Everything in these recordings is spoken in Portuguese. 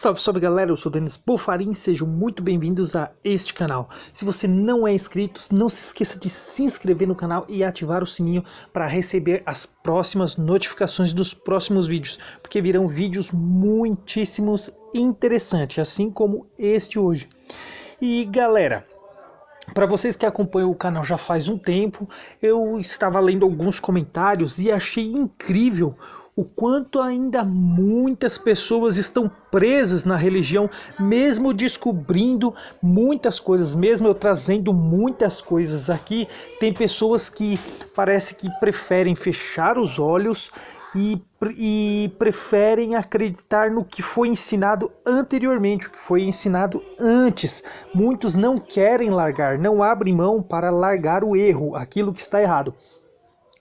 Salve, salve galera, eu sou Denis Bofarin, sejam muito bem-vindos a este canal. Se você não é inscrito, não se esqueça de se inscrever no canal e ativar o sininho para receber as próximas notificações dos próximos vídeos, porque virão vídeos muitíssimos interessantes, assim como este hoje. E galera, para vocês que acompanham o canal já faz um tempo, eu estava lendo alguns comentários e achei incrível o quanto ainda muitas pessoas estão presas na religião, mesmo descobrindo muitas coisas, mesmo eu trazendo muitas coisas aqui, tem pessoas que parece que preferem fechar os olhos e preferem acreditar no que foi ensinado anteriormente, o que foi ensinado antes. Muitos não querem largar, não abrem mão para largar o erro, aquilo que está errado.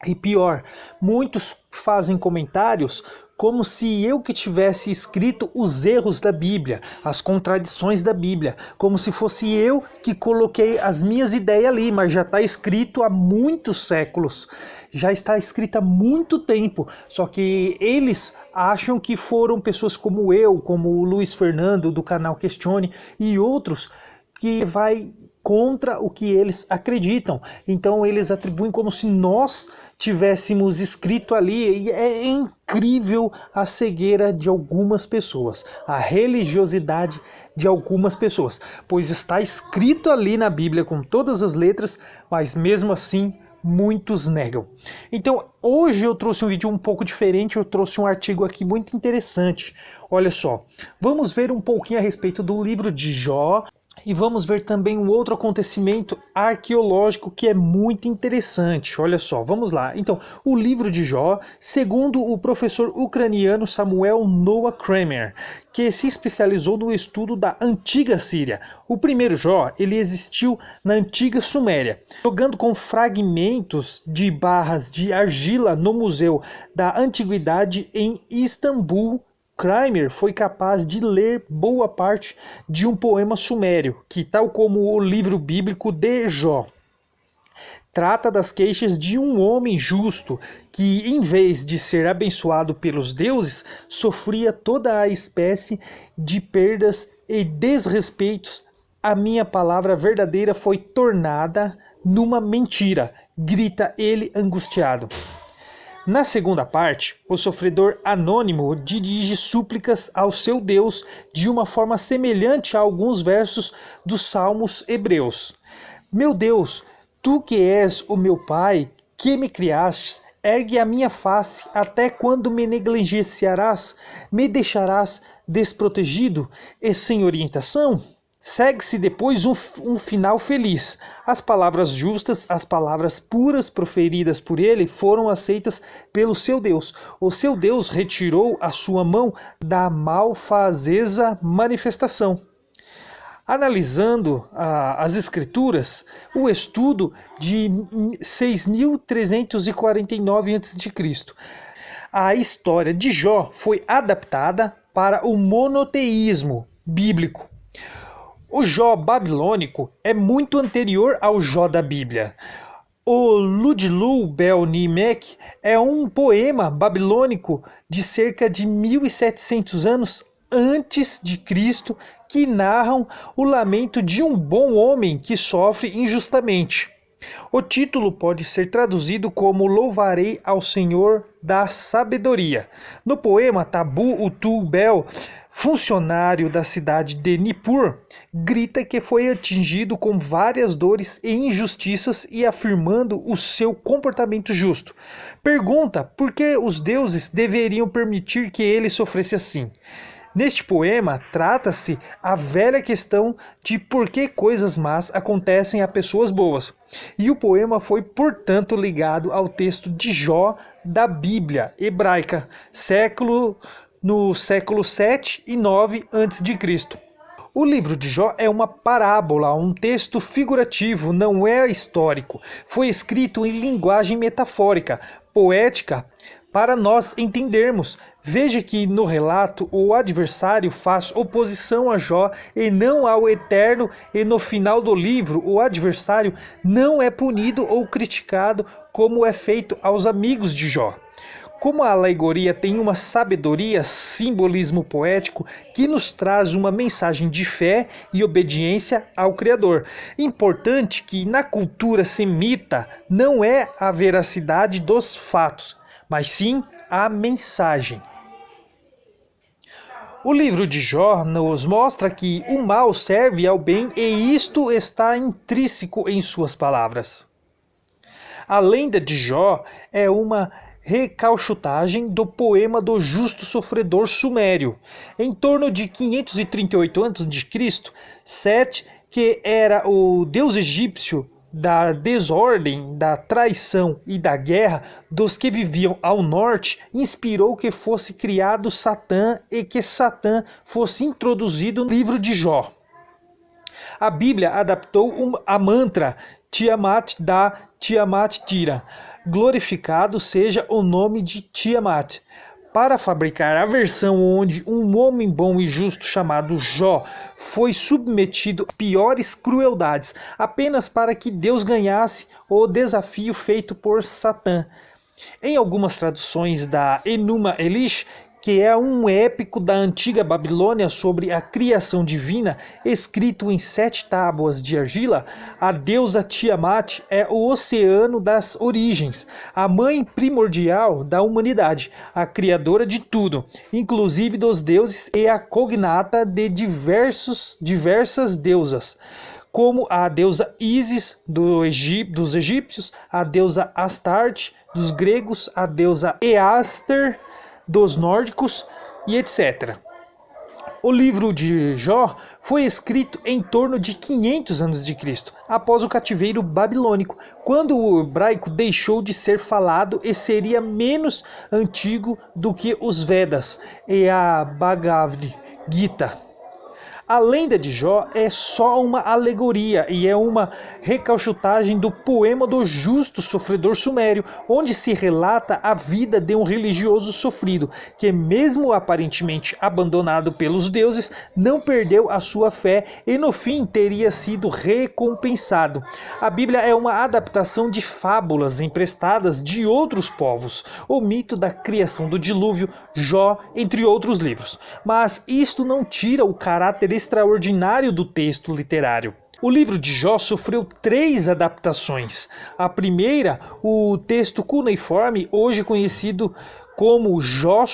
E pior, muitos fazem comentários como se eu que tivesse escrito os erros da Bíblia, as contradições da Bíblia, como se fosse eu que coloquei as minhas ideias ali, mas já está escrito há muitos séculos, já está escrito há muito tempo, só que eles acham que foram pessoas como eu, como o Luiz Fernando do canal Questione e outros que vai contra o que eles acreditam. Então eles atribuem como se nós tivéssemos escrito ali, e é incrível a cegueira de algumas pessoas, a religiosidade de algumas pessoas, pois está escrito ali na Bíblia com todas as letras, mas mesmo assim muitos negam. Então hoje eu trouxe um vídeo um pouco diferente, eu trouxe um artigo aqui muito interessante. Olha só, vamos ver um pouquinho a respeito do livro de Jó, e vamos ver também um outro acontecimento arqueológico que é muito interessante. Olha só, vamos lá. Então, o livro de Jó, segundo o professor ucraniano Samuel Noah Kramer, que se especializou no estudo da antiga Síria. O primeiro Jó, ele existiu na antiga Suméria. Jogando com fragmentos de barras de argila no Museu da Antiguidade em Istambul, Kramer foi capaz de ler boa parte de um poema sumério, que, tal como o livro bíblico de Jó, trata das queixas de um homem justo que, em vez de ser abençoado pelos deuses, sofria toda a espécie de perdas e desrespeitos. A minha palavra verdadeira foi tornada numa mentira, grita ele angustiado. Na segunda parte, o sofredor anônimo dirige súplicas ao seu Deus de uma forma semelhante a alguns versos dos Salmos hebreus. Meu Deus, tu que és o meu Pai, que me criastes, ergue a minha face, até quando me negligenciarás? Me deixarás desprotegido e sem orientação? Segue-se depois um final feliz. As palavras justas, as palavras puras proferidas por ele foram aceitas pelo seu Deus. O seu Deus retirou a sua mão da malfazeza manifestação. Analisando as escrituras, o estudo de 6.349 a.C., a história de Jó foi adaptada para o monoteísmo bíblico. O Jó babilônico é muito anterior ao Jó da Bíblia. O Ludlu Bel Nimek é um poema babilônico de cerca de 1.700 anos antes de Cristo que narram o lamento de um bom homem que sofre injustamente. O título pode ser traduzido como Louvarei ao Senhor da Sabedoria. No poema, Tabu Utu Bel, funcionário da cidade de Nippur, grita que foi atingido com várias dores e injustiças e afirmando o seu comportamento justo. Pergunta por que os deuses deveriam permitir que ele sofresse assim. Neste poema, trata-se a velha questão de por que coisas más acontecem a pessoas boas. E o poema foi, portanto, ligado ao texto de Jó da Bíblia hebraica, no século 7 e 9 a.C. O livro de Jó é uma parábola, um texto figurativo, não é histórico. Foi escrito em linguagem metafórica, poética, para nós entendermos. Veja que no relato o adversário faz oposição a Jó e não ao Eterno, e no final do livro o adversário não é punido ou criticado como é feito aos amigos de Jó. Como a alegoria tem uma sabedoria, simbolismo poético que nos traz uma mensagem de fé e obediência ao Criador. Importante que na cultura semita não é a veracidade dos fatos, mas sim a mensagem. O livro de Jó nos mostra que o mal serve ao bem e isto está intrínseco em suas palavras. A lenda de Jó é uma recauchutagem do poema do justo sofredor sumério. Em torno de 538 a.C., Sete, que era o deus egípcio da desordem, da traição e da guerra dos que viviam ao norte, inspirou que fosse criado Satã e que Satã fosse introduzido no livro de Jó. A Bíblia adaptou a mantra Tiamat da Tiamat Tira, glorificado seja o nome de Tiamat, para fabricar a versão onde um homem bom e justo chamado Jó foi submetido às piores crueldades, apenas para que Deus ganhasse o desafio feito por Satã. Em algumas traduções da Enuma Elish, que é um épico da antiga Babilônia sobre a criação divina, escrito em 7 tábuas de argila, a deusa Tiamat é o oceano das origens, a mãe primordial da humanidade, a criadora de tudo, inclusive dos deuses, e a cognata de diversas deusas, como a deusa Ísis dos egípcios, a deusa Astarte dos gregos, a deusa Easter dos nórdicos e etc. O livro de Jó foi escrito em torno de 500 a.C., após o cativeiro babilônico, quando o hebraico deixou de ser falado e seria menos antigo do que os Vedas e a Bhagavad Gita. A lenda de Jó é só uma alegoria e é uma recauchutagem do poema do justo sofredor sumério, onde se relata a vida de um religioso sofrido, que mesmo aparentemente abandonado pelos deuses, não perdeu a sua fé e no fim teria sido recompensado. A Bíblia é uma adaptação de fábulas emprestadas de outros povos, o mito da criação do dilúvio, Jó, entre outros livros. Mas isto não tira o caráter extraordinário do texto literário. O livro de Jó sofreu 3 adaptações. A primeira, o texto cuneiforme, hoje conhecido como Jó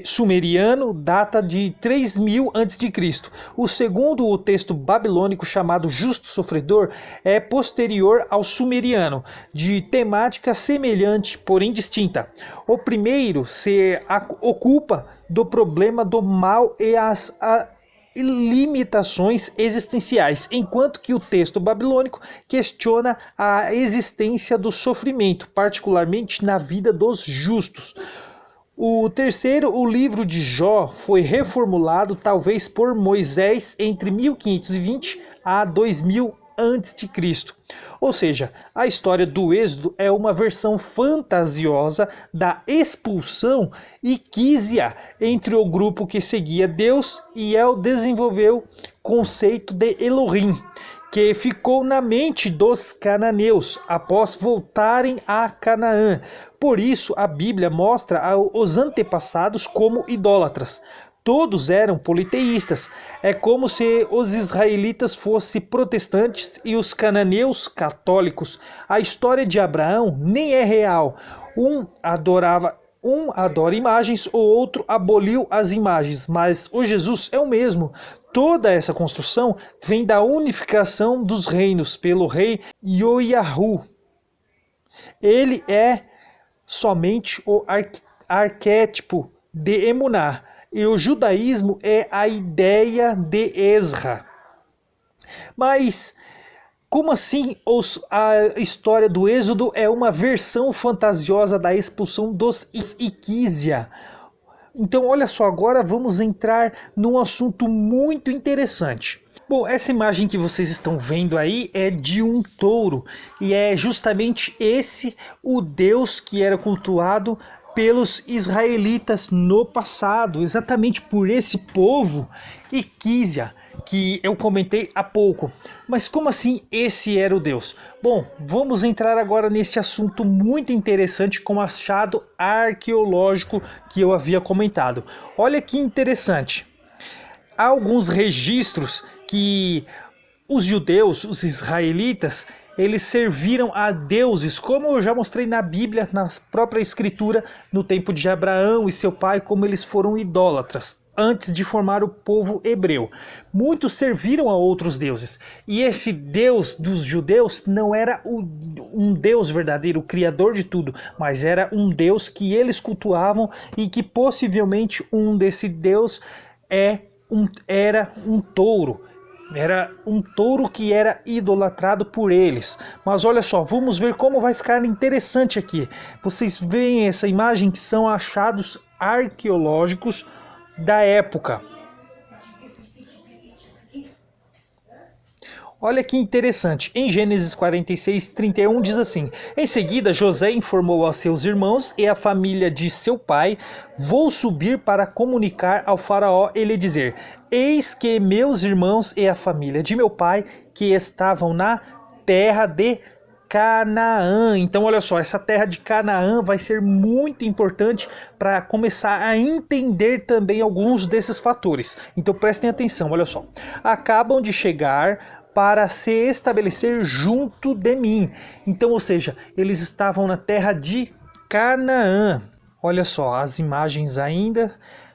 sumeriano, data de 3000 a.C. O segundo, o texto babilônico chamado Justo Sofredor, é posterior ao sumeriano, de temática semelhante, porém distinta. O primeiro se ocupa do problema do mal e as limitações existenciais, enquanto que o texto babilônico questiona a existência do sofrimento, particularmente na vida dos justos. O terceiro, o livro de Jó, foi reformulado talvez por Moisés entre 1520 a 2000 a.C. Ou seja, a história do Êxodo é uma versão fantasiosa da expulsão iquísia entre o grupo que seguia Deus e El desenvolveu o conceito de Elohim, que ficou na mente dos cananeus após voltarem a Canaã. Por isso, a Bíblia mostra os antepassados como idólatras. Todos eram politeístas. É como se os israelitas fossem protestantes e os cananeus católicos. A história de Abraão nem é real. Um adora imagens, o outro aboliu as imagens, mas o Jesus é o mesmo. Toda essa construção vem da unificação dos reinos pelo rei Yoiahu. Ele é somente o arquétipo de Emuná. E o judaísmo é a ideia de Ezra. Mas como assim a história do Êxodo é uma versão fantasiosa da expulsão dos iquísia? Então olha só, agora vamos entrar num assunto muito interessante. Bom, essa imagem que vocês estão vendo aí é de um touro. E é justamente esse o Deus que era cultuado pelos israelitas no passado, exatamente por esse povo iquísia, que eu comentei há pouco. Mas como assim esse era o Deus? Bom, vamos entrar agora nesse assunto muito interessante com o achado arqueológico que eu havia comentado. Olha que interessante. Há alguns registros que os judeus, os israelitas, eles serviram a deuses, como eu já mostrei na Bíblia, na própria Escritura, no tempo de Abraão e seu pai, como eles foram idólatras antes de formar o povo hebreu. Muitos serviram a outros deuses. E esse Deus dos judeus não era um Deus verdadeiro, o criador de tudo, mas era um Deus que eles cultuavam e que possivelmente um desse Deus era um touro. Era um touro que era idolatrado por eles. Mas olha só, vamos ver como vai ficar interessante aqui. Vocês veem essa imagem que são achados arqueológicos da época. Olha que interessante, em Gênesis 46:31 diz assim: em seguida José informou aos seus irmãos e à família de seu pai: vou subir para comunicar ao faraó e lhe dizer: eis que meus irmãos e a família de meu pai que estavam na terra de Canaã. Então olha só, essa terra de Canaã vai ser muito importante para começar a entender também alguns desses fatores. Então prestem atenção, olha só. Acabam de chegar para se estabelecer junto de mim. Então, ou seja, eles estavam na terra de Canaã. Olha só, as imagens ainda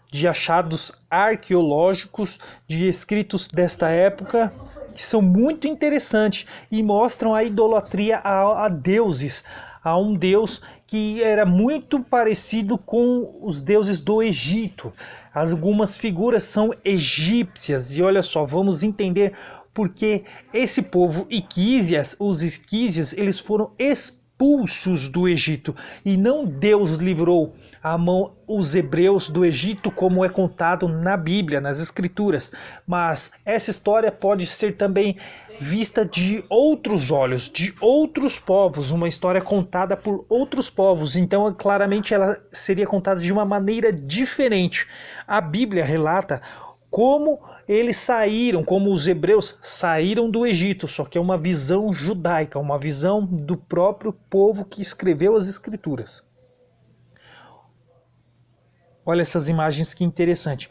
de achados arqueológicos, de escritos desta época, que são muito interessantes e mostram a idolatria a deuses, a um deus que era muito parecido com os deuses do Egito. Algumas figuras são egípcias e olha só, vamos entender porque esse povo Iquísias, os Iquísias, eles foram expulsos do Egito e não Deus livrou a mão os hebreus do Egito, como é contado na Bíblia, nas Escrituras. Mas essa história pode ser também vista de outros olhos, de outros povos, uma história contada por outros povos. Então, claramente, ela seria contada de uma maneira diferente. A Bíblia relata como eles saíram, como os hebreus saíram do Egito, só que é uma visão judaica, uma visão do próprio povo que escreveu as Escrituras. Olha essas imagens que interessante.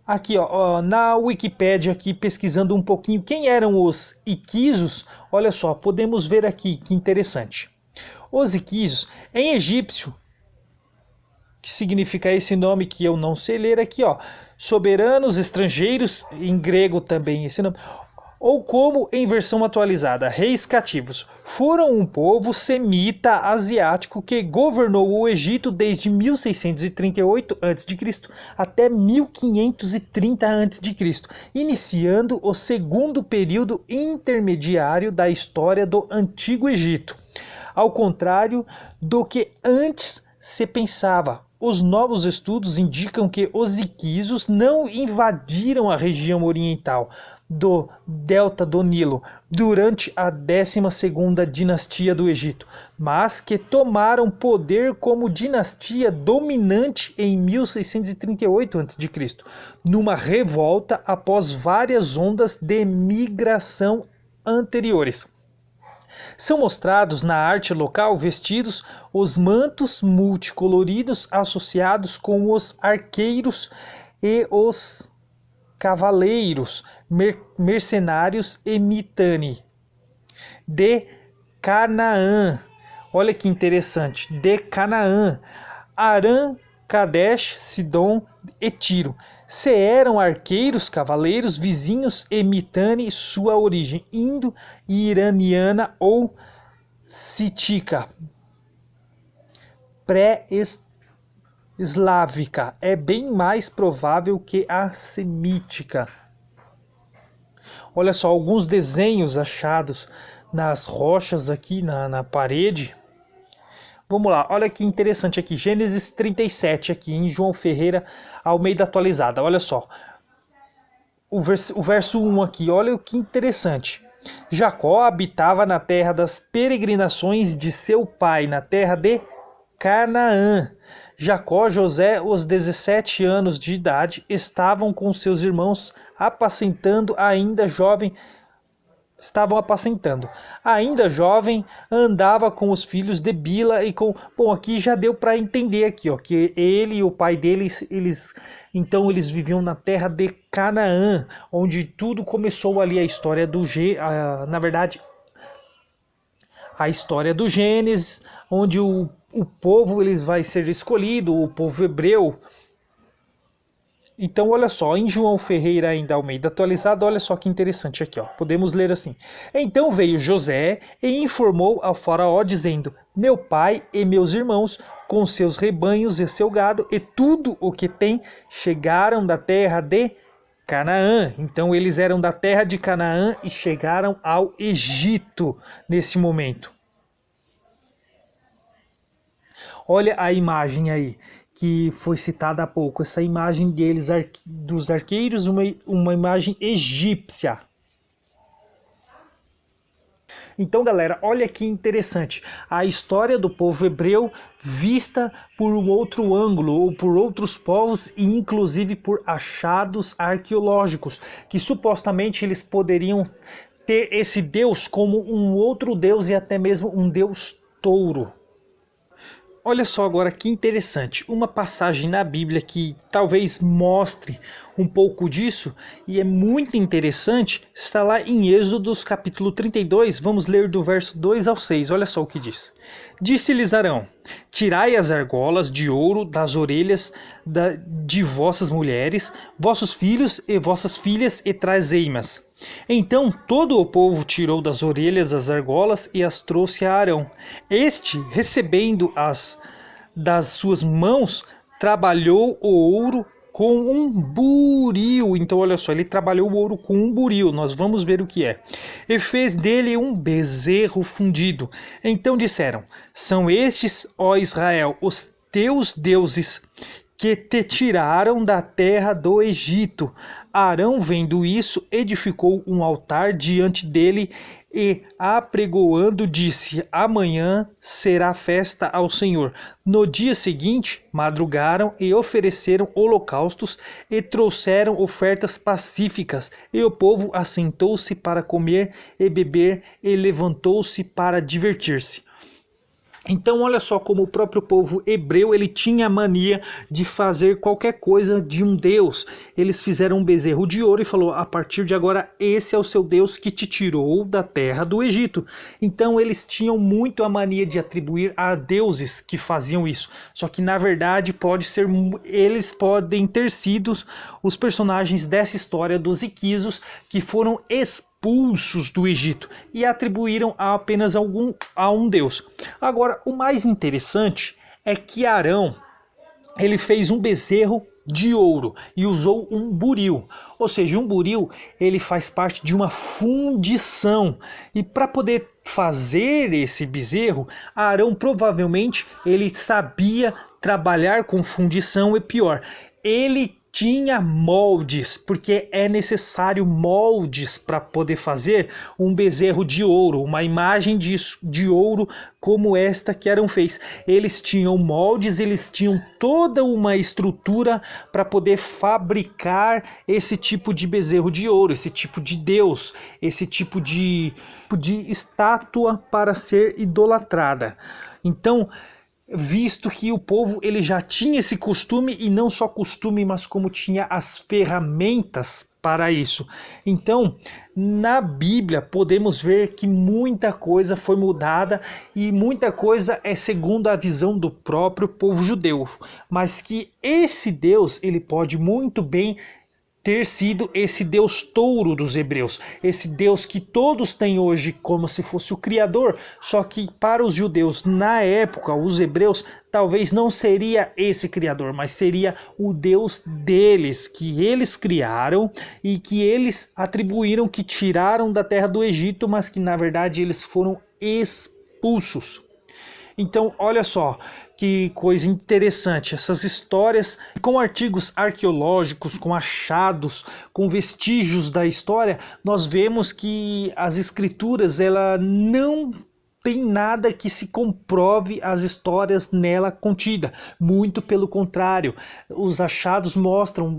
Aqui, ó, na Wikipédia, aqui pesquisando um pouquinho quem eram os Iquisos, olha só, podemos ver aqui que interessante. Os Iquisos, em egípcio, que significa esse nome que eu não sei ler aqui, ó, soberanos estrangeiros, em grego também esse nome, ou como em versão atualizada, reis cativos, foram um povo semita asiático que governou o Egito desde 1638 a.C. até 1530 a.C., iniciando o segundo período intermediário da história do Antigo Egito. Ao contrário do que antes se pensava, os novos estudos indicam que os Iquisos não invadiram a região oriental do delta do Nilo durante a 12ª dinastia do Egito, mas que tomaram poder como dinastia dominante em 1638 a.C., numa revolta após várias ondas de migração anteriores. São mostrados na arte local vestidos os mantos multicoloridos associados com os arqueiros e os cavaleiros mercenários e Mitanni de Canaã. Olha que interessante, de Canaã, Arã, Kadesh, Sidom e Tiro. Se eram arqueiros, cavaleiros, vizinhos e Mitanni, sua origem indo-iraniana ou sítica, pré-eslávica, é bem mais provável que a semítica. Olha só, alguns desenhos achados nas rochas aqui na parede. Vamos lá, olha que interessante aqui, Gênesis 37 aqui em João Ferreira Almeida atualizada, olha só. O verso 1 aqui, olha que interessante. Jacó habitava na terra das peregrinações de seu pai, na terra de Canaã. Jacó, José, aos 17 anos de idade, estavam com seus irmãos apacentando ainda jovem. Estavam apacentando. Ainda jovem, andava com os filhos de Bila e com... Bom, aqui já deu para entender aqui, ó, que ele e o pai deles, então eles viviam na terra de Canaã, onde tudo começou ali a história na verdade, a história do Gênesis, onde o povo vai ser escolhido, o povo hebreu. Então, olha só, em João Ferreira ainda Almeida atualizado, olha só que interessante aqui, ó. Podemos ler assim: Então veio José e informou ao faraó, dizendo: Meu pai e meus irmãos, com seus rebanhos e seu gado, e tudo o que tem, chegaram da terra de Canaã. Então eles eram da terra de Canaã e chegaram ao Egito nesse momento. Olha a imagem aí que foi citada há pouco, essa imagem deles, dos arqueiros, uma imagem egípcia. Então, galera, olha que interessante, a história do povo hebreu vista por um outro ângulo, ou por outros povos, e inclusive por achados arqueológicos, que supostamente eles poderiam ter esse Deus como um outro Deus e até mesmo um Deus touro. Olha só agora que interessante, uma passagem na Bíblia que talvez mostre um pouco disso, e é muito interessante, está lá em Êxodos capítulo 32, vamos ler do verso 2 ao 6, olha só o que diz. Disse-lhes Arão: Tirai as argolas de ouro das orelhas de vossas mulheres, vossos filhos e vossas filhas, e trazei-mas. Então todo o povo tirou das orelhas as argolas e as trouxe a Arão. Este, recebendo-as das suas mãos, trabalhou o ouro com um buril. Então olha só, ele trabalhou o ouro com um buril, nós vamos ver o que é. E fez dele um bezerro fundido. Então disseram: São estes, ó Israel, os teus deuses, que te tiraram da terra do Egito. Arão, vendo isso, edificou um altar diante dele e, apregoando, disse: Amanhã será festa ao Senhor. No dia seguinte, madrugaram e ofereceram holocaustos e trouxeram ofertas pacíficas. E o povo assentou-se para comer e beber e levantou-se para divertir-se. Então olha só como o próprio povo hebreu ele tinha a mania de fazer qualquer coisa de um Deus. Eles fizeram um bezerro de ouro e falou: a partir de agora esse é o seu Deus que te tirou da terra do Egito. Então eles tinham muito a mania de atribuir a deuses que faziam isso. Só que na verdade eles podem ter sido os personagens dessa história dos Iquisos que foram expulsos do Egito e atribuíram apenas a um Deus. Agora, o mais interessante é que Arão ele fez um bezerro de ouro e usou um buril, ou seja, um buril ele faz parte de uma fundição, e para poder fazer esse bezerro, Arão provavelmente ele sabia trabalhar com fundição, e pior, ele tinha moldes, porque é necessário moldes para poder fazer um bezerro de ouro, uma imagem de ouro como esta que Arão fez. Eles tinham moldes, eles tinham toda uma estrutura para poder fabricar esse tipo de bezerro de ouro, esse tipo de Deus, esse tipo de estátua para ser idolatrada. Então, visto que o povo ele já tinha esse costume, e não só costume, mas como tinha as ferramentas para isso. Então, na Bíblia podemos ver que muita coisa foi mudada e muita coisa é segundo a visão do próprio povo judeu, mas que esse Deus ele pode muito bem ter sido esse Deus touro dos hebreus, esse Deus que todos têm hoje como se fosse o Criador, só que para os judeus na época, os hebreus, talvez não seria esse Criador, mas seria o Deus deles, que eles criaram e que eles atribuíram, que tiraram da terra do Egito, mas que na verdade eles foram expulsos. Então, olha só que coisa interessante, essas histórias com artigos arqueológicos, com achados, com vestígios da história, nós vemos que as escrituras ela não tem nada que se comprove as histórias nela contida. Muito pelo contrário, os achados mostram,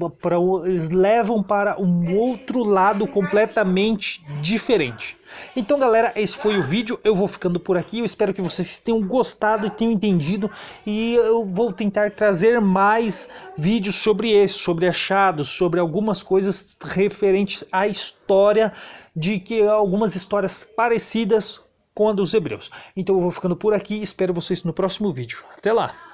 eles levam para um outro lado completamente diferente. Então galera, esse foi o vídeo, eu vou ficando por aqui, eu espero que vocês tenham gostado e tenham entendido, e eu vou tentar trazer mais vídeos sobre esse, sobre achados, sobre algumas coisas referentes à história, de que algumas histórias parecidas com a dos hebreus. Então eu vou ficando por aqui, espero vocês no próximo vídeo. Até lá!